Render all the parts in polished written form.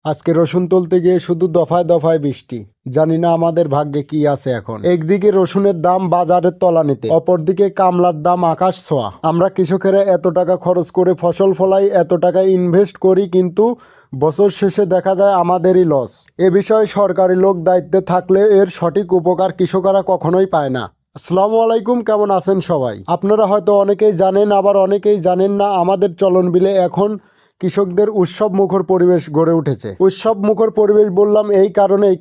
আজকে রসুন তুলতে গিয়ে শুধু দফায় দফায় বৃষ্টি। জানি না আমাদের ভাগ্যে কি আছে এখন। একদিকে রসুনের দাম বাজারের তলানিতে, অপরদিকে কামলার দাম আকাশ ছোঁয়া। আমরা কৃষকেরা এত টাকা খরচ করে ফসল ফলাই, এত টাকা ইনভেস্ট করি, কিন্তু বছর শেষে দেখা যায় আমাদেরই লস। এ বিষয়ে সরকারি লোক দায়িত্বে থাকলে এর সঠিক উপকার কৃষকরা কখনোই পায় না। আসসালামু আলাইকুম, কেমন আছেন সবাই? আপনারা হয়তো অনেকেই জানেন, আবার অনেকেই জানেন না, আমাদের চলন বিলে এখন কৃষকদের উৎসব মুখর পরিবেশ গড়ে উঠেছে। উৎসব মুখর পরিবেশ বললাম এই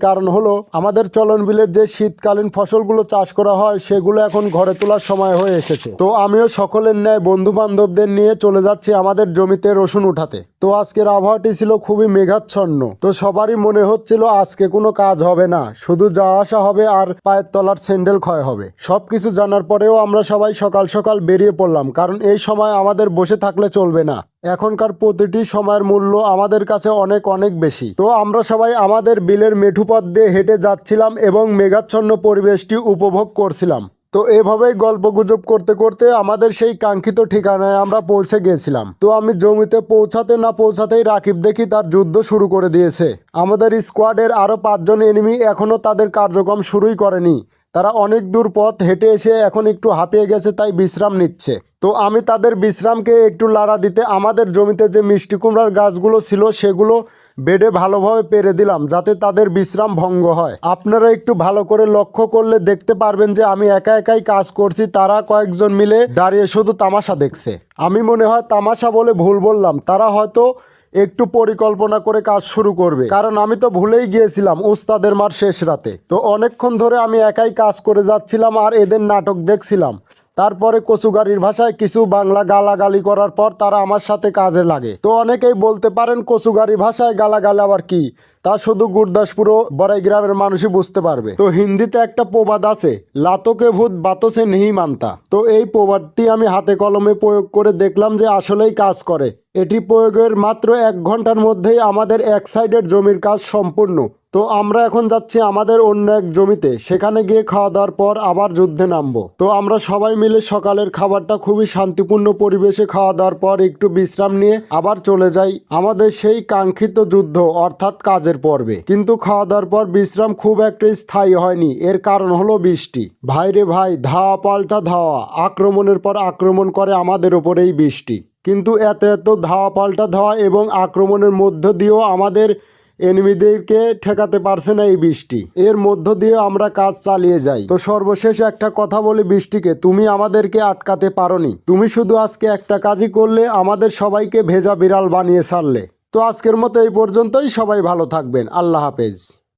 কারণ হলো আমাদের চলন বিলের যে শীতকালীন ফসলগুলো চাষ করা হয় সেগুলো এখন ঘরে তোলার সময় হয়ে এসেছে। তো আমিও সকলের ন্যায় বন্ধু বান্ধবদের নিয়ে চলে যাচ্ছি আমাদের জমিতে রসুন উঠাতে। তো আজকের আবহাওয়াটি ছিল খুবই মেঘাচ্ছন্ন। তো সবারই মনে হচ্ছিল আজকে কোনো কাজ হবে না, শুধু যাওয়া আসা হবে আর পায়ের তলার স্যান্ডেল ক্ষয় হবে। সবকিছু জানার পরেও আমরা সবাই সকাল সকাল বেরিয়ে পড়লাম, কারণ এই সময় আমাদের বসে থাকলে চলবে না। এখনকার প্রতিটি সময়ের মূল্য আমাদের কাছে অনেক অনেক বেশি। তো আমরা সবাই আমাদের বিলের মেঠুপথ দিয়ে হেঁটে যাচ্ছিলাম এবং মেঘাচ্ছন্ন পরিবেশটি উপভোগ করছিলাম। তো এভাবেই গল্প গুজব করতে করতে আমাদের সেই কাঙ্ক্ষিত ঠিকানায় আমরা পৌঁছে গিয়েছিলাম। তো আমি জমিতে পৌঁছাতে না পৌঁছাতেই রাকিব দেখি তার যুদ্ধ শুরু করে দিয়েছে। আমাদের স্কোয়াডের আরও 5 জন এনিমি এখনও তাদের কার্যক্রম শুরুই করেনি। তারা অনেক দূর পথ হেঁটে এসে এখন একটু হাঁপিয়ে গেছে, তাই বিশ্রাম নিচ্ছে। তো আমি তাদের বিশ্রামকে একটু লাড়া দিতে আমাদের জমিতে যে মিষ্টি কুমড়ার গাছগুলো ছিল সেগুলো বেডে ভালোভাবে পেরে দিলাম, যাতে তাদের বিশ্রাম ভঙ্গ হয়। আপনারা একটু ভালো করে লক্ষ্য করলে দেখতে পারবেন যে আমি একা একাই কাজ করছি, তারা কয়েকজন মিলে দাঁড়িয়ে শুধু তামাশা দেখছে। আমি মনে হয় তামাশা বলে ভুল বললাম, তারা হয়তো একটু পরিকল্পনা করে কাজ শুরু করবে, কারণ আমি তো ভুলেই গিয়েছিলাম উস্তাদের মার শেষ রাতে। তো অনেকক্ষণ ধরে আমি একাই কাজ করে যাচ্ছিলাম আর এদের নাটক দেখছিলাম। তারপরে কচুগাড়ির ভাষায় কিছু বাংলা গালাগালি করার পর তারা আমার সাথে কাজে লাগে। তো অনেকেই বলতে পারেন কচুগাড়ি ভাষায় গালাগালি আবার কি, তা শুধু গুরদাসপুর ও বড়াই গ্রামের মানুষই বুঝতে পারবে। তো হিন্দিতে একটা প্রবাদ আছে, লাতোকে ভূত বাতোসে নেহি মানতা। তো এই প্রবাদটি আমি হাতে কলমে প্রয়োগ করে দেখলাম যে আসলেই কাজ করে। এটি প্রয়োগের মাত্র 1 ঘন্টার মধ্যেই আমাদের এক সাইডের জমির কাজ সম্পূর্ণ। তো আমরা এখন যাচ্ছি আমাদের অন্য এক জমিতে, সেখানে গিয়ে খাওয়া দাওয়ার পর আবার যুদ্ধে নামবো। তো আমরা সবাই মিলে সকালের খাবারটা খুবই শান্তিপূর্ণ পরিবেশে খাওয়া দাওয়ার পর একটু বিশ্রাম নিয়ে আবার চলে যাই আমাদের সেই কাঙ্ক্ষিত যুদ্ধ অর্থাৎ কাজের পর্বে। কিন্তু খাওয়া দাওয়ার পর বিশ্রাম খুব একটা স্থায়ী হয়নি, এর কারণ হলো বৃষ্টি। ভাইরে ভাই, ধাওয়া পাল্টা ধাওয়া, আক্রমণের পর আক্রমণ করে আমাদের ওপরেই বৃষ্টি। কিন্তু এত এত ধাওয়া পাল্টা ধাওয়া এবং আক্রমণের মধ্য দিয়েও আমাদের এনিমিদেরকে ঠেকাতে পারছে না এই বৃষ্টি। এর মধ্য দিয়ে আমরা কাজ চালিয়ে যাই। তো সর্বশেষ একটা কথা বলি বৃষ্টিকে, তুমি আমাদেরকে আটকাতে পারোনি। তুমি শুধু আজকে একটা কাজই করলে, আমাদের সবাইকে ভেজা বিড়াল বানিয়ে ছাড়লে। তো আজকের মতো এই পর্যন্তই। সবাই ভালো থাকবেন। আল্লাহ হাফেজ।